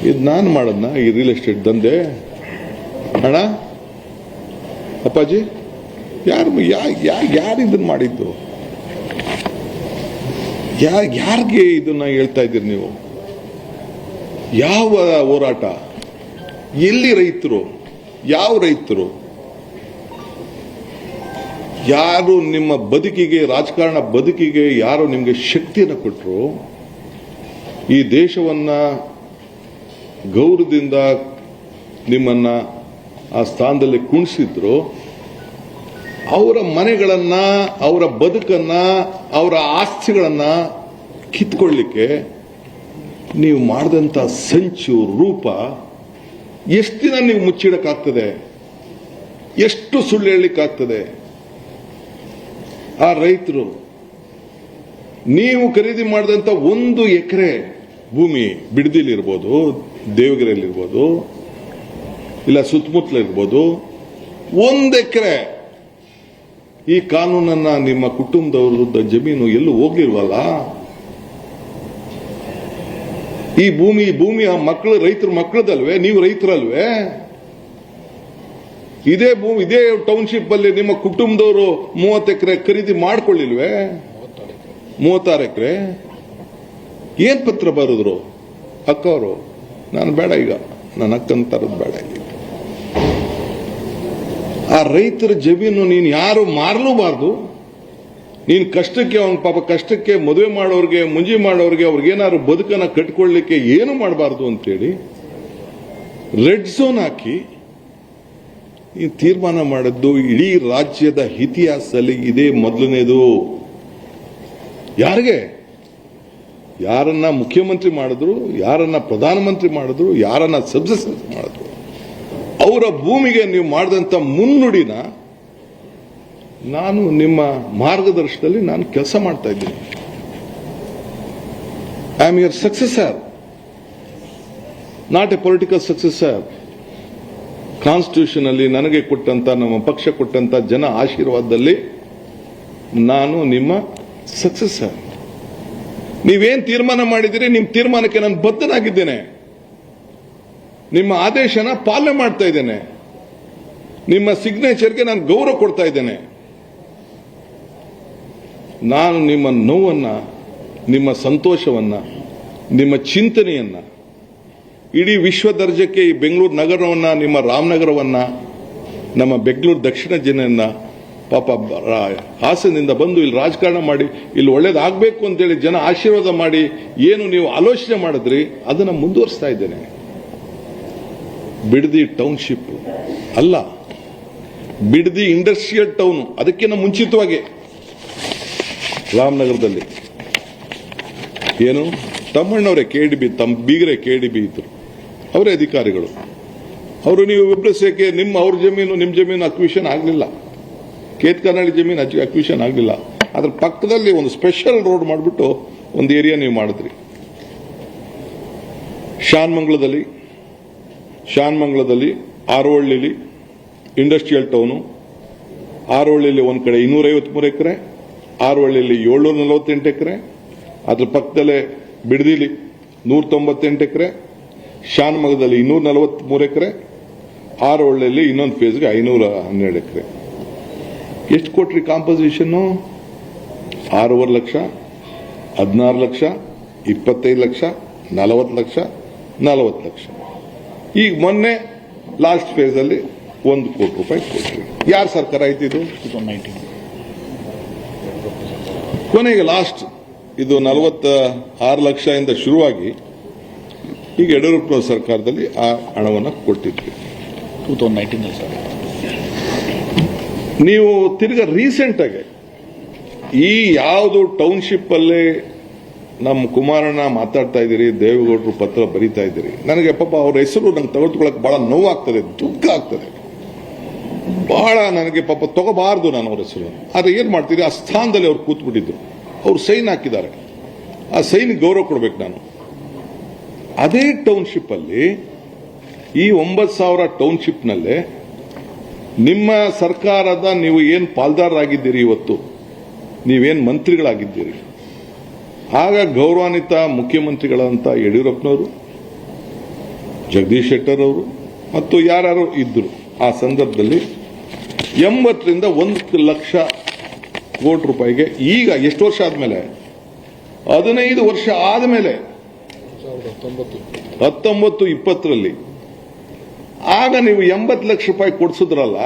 ಇದು ನಾನು ಮಾಡೋದ್ನ ಈ ರಿಯಲ್ ಎಸ್ಟೇಟ್ ದಂಧೆ ಅಣ್ಣ ಅಪ್ಪಾಜಿ ಯಾರು ಇದನ್ನ ಮಾಡಿದ್ದು ಯಾರಿಗೆ ಇದನ್ನ ಹೇಳ್ತಾ ಇದ್ದೀರಿ ನೀವು ಯಾವ ಹೋರಾಟ ಎಲ್ಲಿ ರೈತರು ಯಾವ ರೈತರು ಯಾರು ನಿಮ್ಮ ಬದುಕಿಗೆ ರಾಜಕಾರಣ ಬದುಕಿಗೆ ಯಾರು ನಿಮಗೆ ಶಕ್ತಿಯನ್ನು ಕೊಟ್ಟರು ಈ ದೇಶವನ್ನ ಗೌರವದಿಂದ ನಿಮ್ಮನ್ನ ಆ ಸ್ಥಾನದಲ್ಲಿ ಕುಣಿಸಿದ್ರು ಅವರ ಮನೆಗಳನ್ನ ಅವರ ಬದುಕನ್ನ ಅವರ ಆಸ್ತಿಗಳನ್ನ ಕಿತ್ಕೊಳ್ಳಿಕ್ಕೆ ನೀವು ಮಾಡಿದಂತ ಸಂಚು ರೂಪ ಎಷ್ಟು ದಿನ ನೀವು ಮುಚ್ಚಿಡಕ್ಕಾಗ್ತದೆ ಎಷ್ಟು ಸುಳ್ಳು ಹೇಳಲಿಕ್ಕಾಗ್ತದೆ ಆ ರೈತರು ನೀವು ಖರೀದಿ ಮಾಡಿದಂತ 1 ಎಕರೆ ಭೂಮಿ ಬಿಡದಿಲಿರ್ಬೋದು ದೇವಗಿರಿಯಲ್ಲಿರ್ಬೋದು ಇಲ್ಲ ಸುತ್ತಮುತ್ತಲಿರ್ಬೋದು 1 ಎಕರೆ ಈ ಕಾನೂನನ್ನ ನಿಮ್ಮ ಕುಟುಂಬದವರದ ಜಮೀನು ಎಲ್ಲೂ ಹೋಗ್ಲಿಲ್ವಲ್ಲ ಈ ಭೂಮಿಯ ಮಕ್ಕಳು ರೈತರ ಮಕ್ಕಳದಲ್ವೇ ನೀವು ರೈತರಲ್ವೇ ಇದೇ ಟೌನ್ಶಿಪ್ ಅಲ್ಲಿ ನಿಮ್ಮ ಕುಟುಂಬದವರು 30 ಎಕರೆ ಖರೀದಿ ಮಾಡ್ಕೊಳ್ಳಿಲ್ವೇ 36 ಎಕರೆ ಏನ್ ಪತ್ರ ಬರೆದ್ರು ಅಕ್ಕವರು ನಾನು ಬೇಡ ಈಗ ನನ್ನ ಅಕ್ಕನ ತರದ್ ಬೇಡ ಈಗ ಆ ರೈತರ ಜಮೀನು ನೀನು ಯಾರು ಮಾರಲೂಬಾರ್ದು ನೀನು ಕಷ್ಟಕ್ಕೆ ಅವನ ಪಾಪ ಕಷ್ಟಕ್ಕೆ ಮದುವೆ ಮಾಡೋರಿಗೆ ಮುಂಜಿ ಮಾಡೋರಿಗೆ ಅವ್ರಿಗೇನಾದ್ರು ಬದುಕನ್ನ ಕಟ್ಕೊಳ್ಳಿಕ್ಕೆ ಏನು ಮಾಡಬಾರ್ದು ಅಂತೇಳಿ ರೆಡ್ ಝೋನ್ ಹಾಕಿ ಈ ತೀರ್ಮಾನ ಮಾಡಿದ್ದು ಇಡೀ ರಾಜ್ಯದ ಇತಿಹಾಸದಲ್ಲಿ ಇದೇ ಮೊದಲನೇದು ಯಾರಿಗೆ ಯಾರನ್ನ ಮುಖ್ಯಮಂತ್ರಿ ಮಾಡಿದ್ರು ಯಾರನ್ನ ಪ್ರಧಾನಮಂತ್ರಿ ಮಾಡಿದ್ರು ಯಾರನ್ನ ಸಬ್ಸಿಡಿ ಮಾಡಿದ್ರು ಅವರ ಭೂಮಿಗೆ ನೀವು ಮಾಡಿದಂತ ಮುನ್ನುಡಿನ ನಾನು ನಿಮ್ಮ ಮಾರ್ಗದರ್ಶನದಲ್ಲಿ ನಾನು ಕೆಲಸ ಮಾಡ್ತಾ ಇದ್ದೀನಿ I am your successor not A political successor constitution ಅಲ್ಲಿ ನನಗೆ ಕೊಟ್ಟಂತ ನಮ್ಮ ಪಕ್ಷ ಕೊಟ್ಟಂತ ಜನ ಆಶೀರ್ವಾದದಲ್ಲಿ ನಾನು ನಿಮ್ಮ ಸಕ್ಸೆಸರ್ ನೀವೇನ್ ತೀರ್ಮಾನ ಮಾಡಿದಿರಿ ನಿಮ್ಮ ತೀರ್ಮಾನಕ್ಕೆ ನಾನು ಬದ್ಧನಾಗಿದ್ದೇನೆ ನಿಮ್ಮ ಆದೇಶನ ಪಾಲನೆ ಮಾಡ್ತಾ ಇದ್ದೇನೆ ನಿಮ್ಮ ಸಿಗ್ನೇಚರ್ಗೆ ನಾನು ಗೌರವ ಕೊಡ್ತಾ ಇದ್ದೇನೆ ನಾನು ನಿಮ್ಮ ನೋವನ್ನ ನಿಮ್ಮ ಸಂತೋಷವನ್ನ ನಿಮ್ಮ ಚಿಂತನೆಯನ್ನ ಇಡೀ ವಿಶ್ವ ದರ್ಜೆಗೆ ಈ ಬೆಂಗಳೂರು ನಗರವನ್ನ ನಿಮ್ಮ ರಾಮನಗರವನ್ನ ನಮ್ಮ ಬೆಂಗಳೂರು ದಕ್ಷಿಣ ಜಿಲ್ಲೆಯನ್ನ ಪಾಪ ಹಾಸನದಿಂದ ಬಂದು ಇಲ್ಲಿ ರಾಜಕಾರಣ ಮಾಡಿ ಇಲ್ಲಿ ಒಳ್ಳೇದಾಗಬೇಕು ಅಂತೇಳಿ ಜನ ಆಶೀರ್ವಾದ ಮಾಡಿ ಏನು ನೀವು ಆಲೋಚನೆ ಮಾಡಿದ್ರಿ ಅದನ್ನ ಮುಂದುವರಿಸ್ತಾ ಇದ್ದೇನೆ ಬಿಡದಿ ಟೌನ್ಶಿಪ್ ಅಲ್ಲ ಬಿಡದಿ ಇಂಡಸ್ಟ್ರಿಯಲ್ ಟೌನ್ ಅದಕ್ಕಿಂತ ಮುಂಚಿತವಾಗಿ ರಾಮನಗರದಲ್ಲಿ ಏನು ತಮ್ಮಣ್ಣವರೇ ಕೆಡಿಬಿ ತಮ್ಮ ಬೀಗರೆ ಕೆಡಿಬಿ ಇದ್ರು ಅವರೇ ಅಧಿಕಾರಿಗಳು ಅವರು ನೀವು ಇಬ್ಬರು ಸೇಕೆ ಅವ್ರ ಜಮೀನು ನಿಮ್ಮ ಜಮೀನು ಅಕ್ವಿಷನ್ ಆಗಲಿಲ್ಲ ಕೇತ್ಕರ್ನಳ್ಳಿ ಜಮೀನು ಅಕ್ವಿಷನ್ ಆಗಲಿಲ್ಲ ಅದ್ರ ಪಕ್ಕದಲ್ಲಿ ಒಂದು ಸ್ಪೆಷಲ್ ರೋಡ್ ಮಾಡಿಬಿಟ್ಟು ಒಂದು ಏರಿಯಾ ನೀವು ಮಾಡಿದ್ರಿ ಶಾನ್ಮಂಗ್ಲದಲ್ಲಿ ಆರೋಹಳ್ಳಿಲಿ ಇಂಡಸ್ಟ್ರಿಯಲ್ ಟೌನು ಆರೋಹಳ್ಳಿಲಿ ಒಂದ್ ಕಡೆ 253 ಎಕರೆ ಆರೋಹಳ್ಳಿಲಿ 748 ಎಕರೆ ಅದ್ರ ಪಕ್ಕದಲ್ಲೇ ಬಿಡದಿಲಿ 198 ಎಕರೆ ಶಾನ್ಮಂಗ್ಲದಲ್ಲಿ 243 ಎಕರೆ ಆರೋಹಳ್ಳಿಯಲ್ಲಿ ಇನ್ನೊಂದು ಫೇಸ್ಗೆ 512 ಎಕರೆ ಎಷ್ಟು ಕೊಟ್ರಿ ಕಾಂಪೋಸಿಷನ್ 6.5 ಲಕ್ಷ 16 ಲಕ್ಷ 25 ಲಕ್ಷ 40 ಲಕ್ಷ 40 ಲಕ್ಷ ಈಗ ಮೊನ್ನೆ ಲಾಸ್ಟ್ ಫೇಸ್ ಅಲ್ಲಿ 1 ಕೋಟಿ ರೂಪಾಯಿ ಕೊಟ್ರಿ ಯಾರ ಸರ್ಕಾರ ಆಯ್ತು ಕೊನೆಗೆ ಲಾಸ್ಟ್ ಇದು 46 ಲಕ್ಷ ಇಂದ ಶುರುವಾಗಿ ಈಗ ಯಡಿಯೂರಪ್ಪ ಸರ್ಕಾರದಲ್ಲಿ ಆ ಹಣವನ್ನು ಕೊಟ್ಟಿದ್ವಿ 2019 ನೀವು ತಿರ್ಗಾ ರೀಸೆಂಟ್ ಆಗಿ ಈ ಯಾವುದು ಟೌನ್ಶಿಪ್ ಅಲ್ಲಿ ನಮ್ಮ ಕುಮಾರಣ್ಣ ಮಾತಾಡ್ತಾ ಇದ್ದೀರಿ ದೇವೇಗೌಡರು ಪತ್ರ ಬರೀತಾ ಇದ್ದೀರಿ ನನಗೆ ಪಾಪ ಅವ್ರ ಹೆಸರು ನಂಗೆ ತೆಗೆದುಕೊಳ್ಳಕ್ಕೆ ಬಹಳ ನೋವಾಗ್ತದೆ ದುಃಖ ಆಗ್ತದೆ ಬಹಳ ನನಗೆ ಪಾಪ ತಗೋಬಾರ್ದು ನಾನು ಅವ್ರ ಹೆಸರು ಆದ್ರೆ ಏನ್ ಮಾಡ್ತೀರಿ ಆ ಸ್ಥಾನದಲ್ಲಿ ಅವ್ರು ಕೂತ್ಬಿಟ್ಟಿದ್ರು ಅವ್ರು ಸೈನ್ ಹಾಕಿದ್ದಾರೆ ಆ ಸೈನ್ ಗೌರವ ಕೊಡ್ಬೇಕು ನಾನು ಅದೇ ಟೌನ್ಶಿಪ್ ಅಲ್ಲಿ ಈ 9,000 ಟೌನ್ಶಿಪ್ ನಲ್ಲೇ ನಿಮ್ಮ ಸರ್ಕಾರದ ನೀವು ಏನ್ ಪಾಲ್ದಾರರಾಗಿದ್ದೀರಿ ಇವತ್ತು ನೀವೇನ್ ಮಂತ್ರಿಗಳಾಗಿದ್ದೀರಿ ಆಗ ಗೌರವಾನ್ವಿತ ಮುಖ್ಯಮಂತ್ರಿಗಳಂತ ಯಡಿಯೂರಪ್ಪನವರು ಜಗದೀಶ್ ಶೆಟ್ಟರ್ ಅವರು ಮತ್ತು ಯಾರು ಇದ್ರು ಆ ಸಂದರ್ಭದಲ್ಲಿ 80ರಿಂದ 1 ಲಕ್ಷ ಕೋಟಿ ರೂಪಾಯಿಗೆ ಈಗ ಎಷ್ಟು ವರ್ಷ ಆದ್ಮೇಲೆ 15 ವರ್ಷ ಆದ್ಮೇಲೆ 19-20ರಲ್ಲಿ ಆಗ ನೀವು 80 ಲಕ್ಷ ರೂಪಾಯಿ ಕೊಡ್ಸಿದ್ರಲ್ಲ,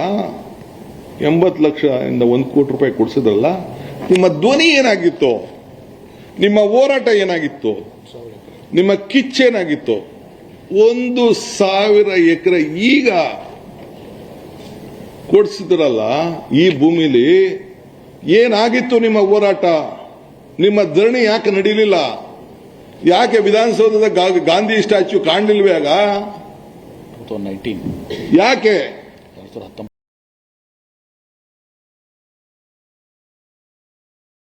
80 ಲಕ್ಷ ಇಂದ 1 ಕೋಟಿ ರೂಪಾಯಿ ಕೊಡ್ಸಿದ್ರಲ್ಲ, ನಿಮ್ಮ ಧ್ವನಿ ಏನಾಗಿತ್ತು? ನಿಮ್ಮ ಹೋರಾಟ ಏನಾಗಿತ್ತು? ನಿಮ್ಮ ಕಿಚ್ಚೇನಾಗಿತ್ತು? 1,000 ಎಕರೆ ಈಗ ಕೊಡ್ಸಿದ್ರಲ್ಲ, ಈ ಭೂಮಿಲಿ ಏನಾಗಿತ್ತು ನಿಮ್ಮ ಹೋರಾಟ? ನಿಮ್ಮ ಧರಣಿ ಯಾಕೆ ನಡೀಲಿಲ್ಲ? ಯಾಕೆ ವಿಧಾನಸೌಧದ ಗಾಂಧಿ ಸ್ಟ್ಯಾಚ್ಯೂ ಕಾಣಲಿಲ್ವೇ ಆಗ? 2019 ಯಾಕೆ? 2019